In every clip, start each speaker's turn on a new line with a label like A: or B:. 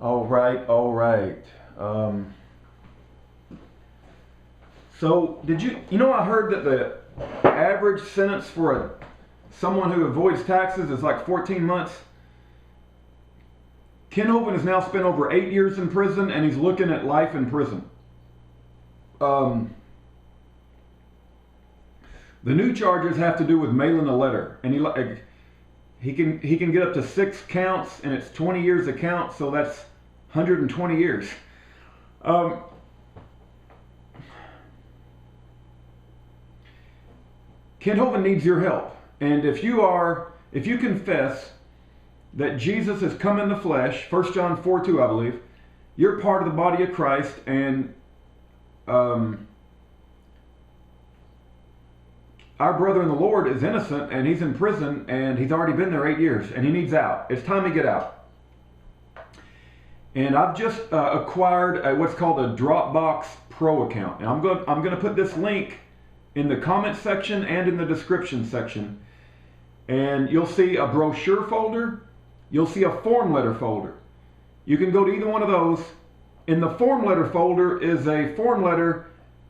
A: All right, all right. So did I heard that the average sentence for someone who avoids taxes is like 14 months. Ken Hovind has now spent over 8 years in prison, and he's looking at life in prison. The new charges have to do with mailing a letter, and he can get up to 6 counts, and it's 20 years a count, so that's 120 years. Ken Hovind needs your help, and if you confess that Jesus has come in the flesh, 1 John 4:2, I believe, you're part of the body of Christ, and our brother in the Lord is innocent, and he's in prison, and he's already been there 8 years, and he needs out. It's time to get out. And I've just acquired what's called a Dropbox Pro account, and I'm going to put this link in the comment section and in the description section. And you'll see a brochure folder. You'll see a form letter folder. You can go to either one of those. In the form letter folder is a form letter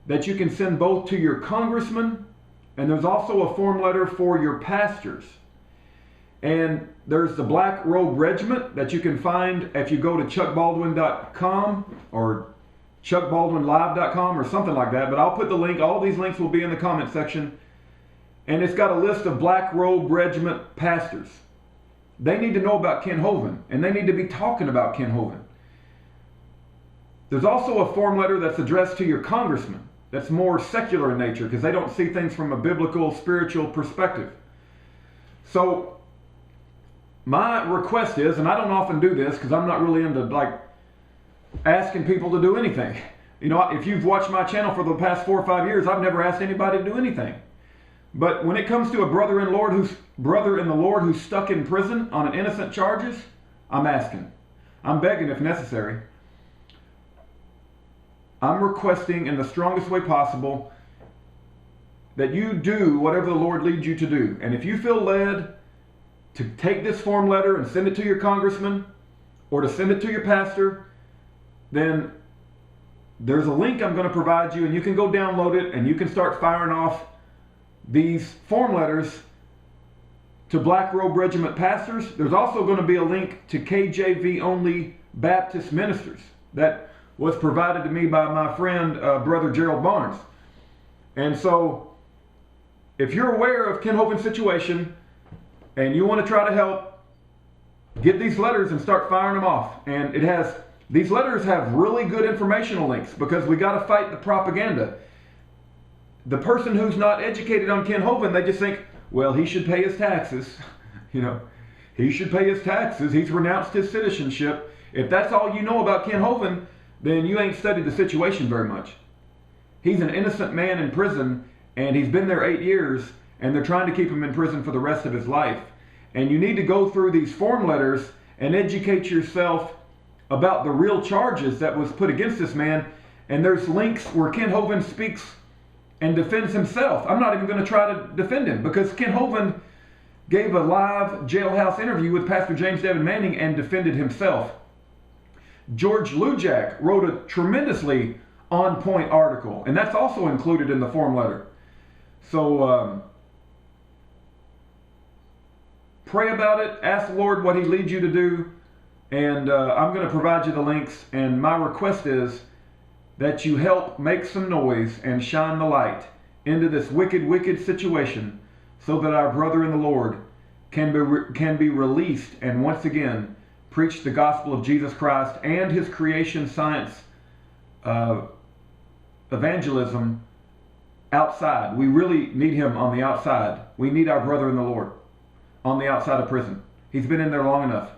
A: that you can send both to your congressman, and there's also a form letter for your pastors. And there's the Black Robe Regiment that you can find if you go to chuckbaldwin.com or chuckbaldwinlive.com or something like that. But I'll put the link. All these links will be in the comment section. And it's got a list of Black Robe Regiment pastors. They need to know about Ken Hovind, and they need to be talking about Ken Hovind. There's also a form letter that's addressed to your congressman. That's more secular in nature because they don't see things from a biblical, spiritual perspective. So my request is, and I don't often do this because I'm not really into like asking people to do anything. You know, if you've watched my channel for the past 4 or 5 years, I've never asked anybody to do anything. But when it comes to a brother in the Lord who's stuck in prison on an innocent charges, I'm asking. I'm begging if necessary. I'm requesting in the strongest way possible that you do whatever the Lord leads you to do. And if you feel led to take this form letter and send it to your congressman or to send it to your pastor, then there's a link I'm going to provide you, and you can go download it and you can start firing off these form letters to Black Robe Regiment pastors. There's also going to be a link to KJV only Baptist ministers that was provided to me by my friend, Brother Gerald Barnes. And so, if you're aware of Ken Hovind's situation and you want to try to help, get these letters and start firing them off. And these letters have really good informational links because we got to fight the propaganda. The person who's not educated on Ken Hovind, they just think, well, he should pay his taxes. You know, he should pay his taxes. He's renounced his citizenship. If that's all you know about Ken Hovind, then you ain't studied the situation very much. He's an innocent man in prison, and he's been there 8 years, and they're trying to keep him in prison for the rest of his life. And you need to go through these form letters and educate yourself about the real charges that was put against this man. And there's links where Ken Hovind speaks and defends himself. I'm not even going to try to defend him because Ken Hovind gave a live jailhouse interview with Pastor James David Manning and defended himself. George Lujak wrote a tremendously on-point article, and that's also included in the form letter. So pray about it, ask the Lord what he leads you to do, and I'm going to provide you the links. And my request is that you help make some noise and shine the light into this wicked, wicked situation so that our brother in the Lord can be released and once again preach the gospel of Jesus Christ and his creation science evangelism outside. We really need him on the outside. We need our brother in the Lord on the outside of prison. He's been in there long enough.